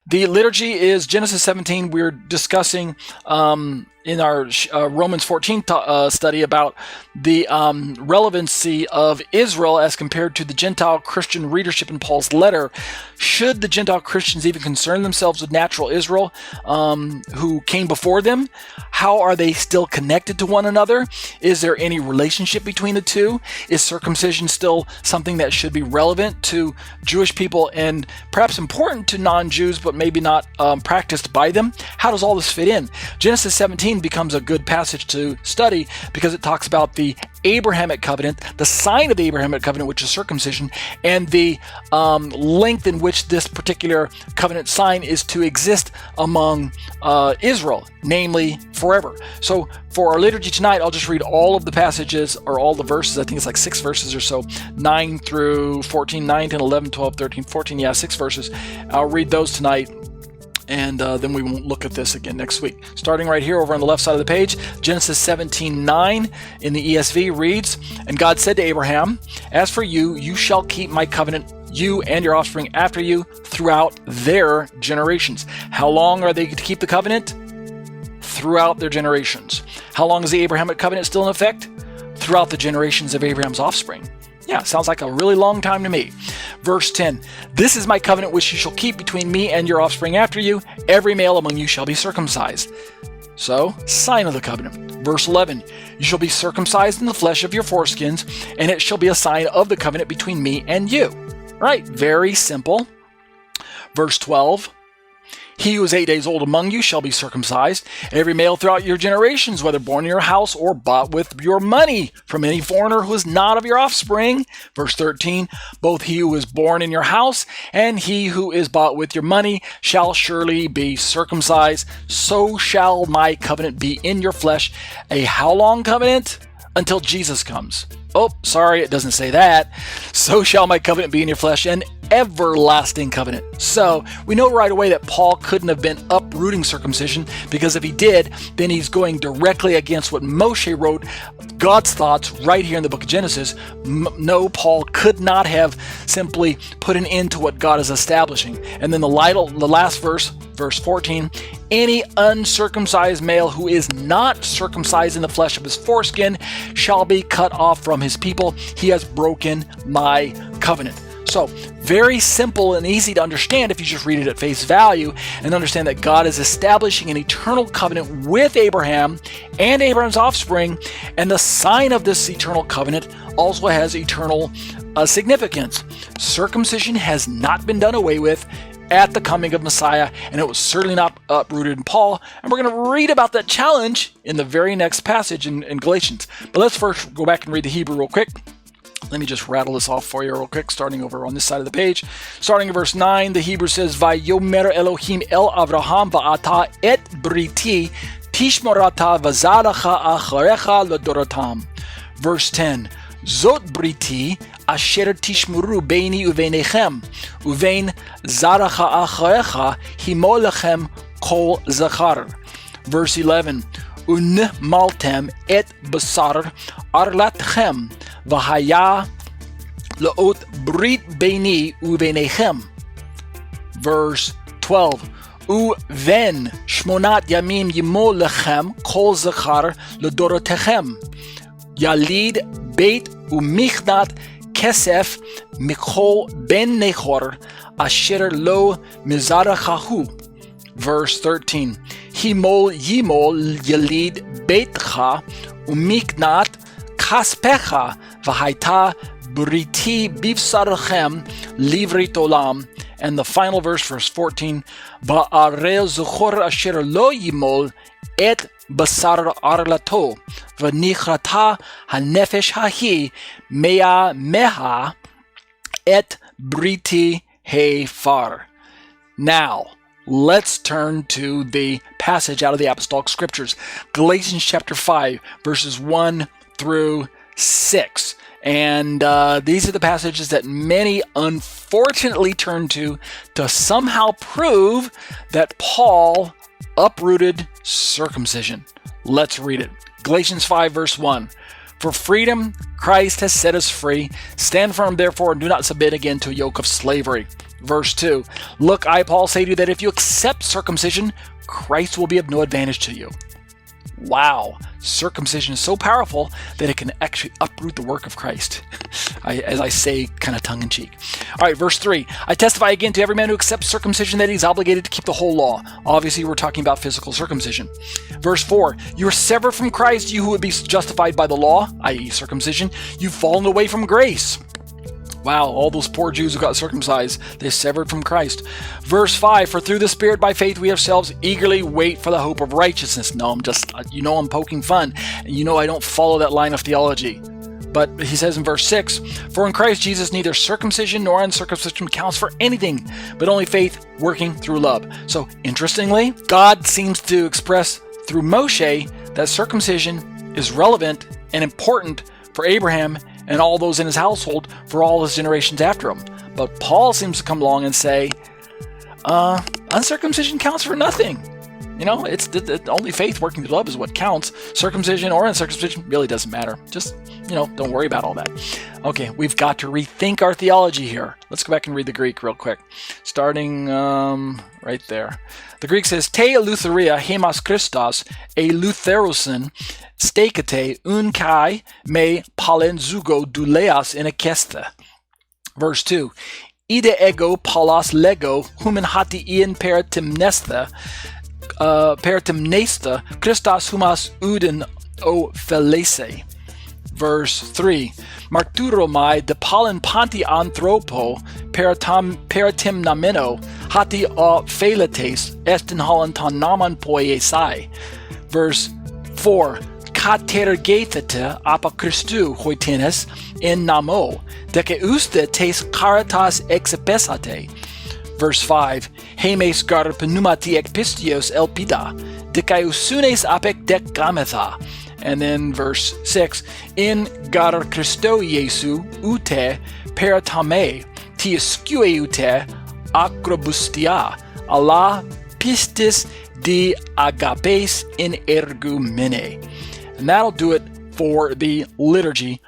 The liturgy is Genesis 17. We're discussing in our Romans 14 study about the relevancy of Israel as compared to the Gentile Christian readership in Paul's letter. Should the Gentile Christians even concern themselves with natural Israel who came before them? How are they still connected to one another? Is there any relationship between the two? Is circumcision still something that should be relevant to Jewish people and perhaps important to non-Jews, but maybe not practiced by them? How does all this fit in? Genesis 17 becomes a good passage to study because it talks about the Abrahamic covenant, the sign of the Abrahamic covenant, which is circumcision, and the length in which this particular covenant sign is to exist among Israel, namely forever. So for our liturgy tonight, I'll just read all of the passages, or all the verses. I think it's like 6 verses or so, 9 through 14, 9, 10, 11, 12, 13, 14, 6 verses. I'll read those tonight. And then we won't look at this again next week. Starting right here over on the left side of the page, Genesis 17:9 in the ESV reads, "And God said to Abraham, as for you, you shall keep my covenant, you and your offspring after you, throughout their generations." How long are they to keep the covenant? Throughout their generations. How long is the Abrahamic covenant still in effect? Throughout the generations of Abraham's offspring. Yeah, sounds like a really long time to me. Verse 10, "This is my covenant which you shall keep between me and your offspring after you. Every male among you shall be circumcised." So, sign of the covenant. Verse 11, "You shall be circumcised in the flesh of your foreskins, and it shall be a sign of the covenant between me and you." Right, very simple. Verse 12, "He who is 8 days old among you shall be circumcised, every male throughout your generations, whether born in your house or bought with your money from any foreigner who is not of your offspring." Verse 13, "Both he who is born in your house and he who is bought with your money shall surely be circumcised. So shall my covenant be in your flesh." A how long covenant? Until Jesus comes. Oh, sorry, it doesn't say that. "So shall my covenant be in your flesh, an everlasting covenant." So we know right away that Paul couldn't have been uprooting circumcision, because if he did, then he's going directly against what Moshe wrote, God's thoughts, right here in the book of Genesis. No, Paul could not have simply put an end to what God is establishing. And then the last verse, verse 14, "Any uncircumcised male who is not circumcised in the flesh of his foreskin shall be cut off from his people. He has broken my covenant." So, very simple and easy to understand if you just read it at face value and understand that God is establishing an eternal covenant with Abraham and Abraham's offspring, and the sign of this eternal covenant also has eternal significance. Circumcision has not been done away with at the coming of Messiah, and it was certainly not uprooted in Paul. And we're going to read about that challenge in the very next passage in Galatians. But let's first go back and read the Hebrew real quick. Let me just rattle this off for you real quick, starting over on this side of the page. Starting in verse 9, the Hebrew says, "Vayomer Elohim el Avraham va'ata et briti tishmorata v'zadacha acharecha l'doratam." Verse 10, "Zot briti asher tishmuru beini uvenechem, uvein zadacha acharecha himo lechem kol zachar." Verse 11, "Unmaltem et basar arlatchem, v'haya leot brit beini uvenechem." Verse 12, "Uven shmonat yamim yimo lechem kol zachar ledorotechem, yalid beit umichnat kesef mikol ben nechor asher lo mizarachahu." Verse 13, "Himol yimol yalid beitcha umiknat kaspecha v'haita briti bivsarchem livrit olam." And the final verse, verse 14, "Ba'arel zuchor asher lo yimol et basar arlato v'nichrata hanefesh hahi mea meha et briti hefar." Now, let's turn to the passage out of the Apostolic Scriptures, Galatians chapter 5, verses 1 through 6. And these are the passages that many unfortunately turn to somehow prove that Paul uprooted circumcision. Let's read it. Galatians 5, verse 1. For freedom, Christ has set us free. Stand firm, therefore, and do not submit again to a yoke of slavery. Verse 2, look, I, Paul, say to you that if you accept circumcision, Christ will be of no advantage to you. Wow, circumcision is so powerful that it can actually uproot the work of Christ, as I say, kind of tongue-in-cheek. All right, verse 3, I testify again to every man who accepts circumcision that he's obligated to keep the whole law. Obviously, we're talking about physical circumcision. Verse 4, you are severed from Christ, you who would be justified by the law, i.e. circumcision. You've fallen away from grace. Wow, all those poor Jews who got circumcised, they severed from Christ. Verse 5, for through the Spirit by faith we ourselves eagerly wait for the hope of righteousness. No, I'm poking fun. And I don't follow that line of theology. But he says in verse 6, for in Christ Jesus neither circumcision nor uncircumcision counts for anything, but only faith working through love. So interestingly, God seems to express through Moshe that circumcision is relevant and important for Abraham and all those in his household for all his generations after him. But Paul seems to come along and say, uncircumcision counts for nothing. It's only faith working through love is what counts. Circumcision or uncircumcision really doesn't matter. Just, don't worry about all that. Okay, we've got to rethink our theology here. Let's go back and read the Greek real quick. Starting right there. The Greek says, te eleutheria hemas Christos eleutherousin stekate un kai me palenzugo douleas in ekeste. Verse 2. Ide ego palas lego human hati ian paratimnesta Christos humas uden o felese. Verse 3. Marturomai de palin panti anthropo paratimnameno hati o pheletes estin holanton naman poiesai. Verse 4. Katergethete apa Christu hoitines in namo deke uste tes caritas exepesate. Verse 5. Hemes gar pneumati ekpistios elpida dekaiusunes apek dek gametha. And then verse 6, in gar Christo Jesu ute peratame tiescue ute acrobustia alla pistis de agapes in ergumene. And that'll do it for the liturgy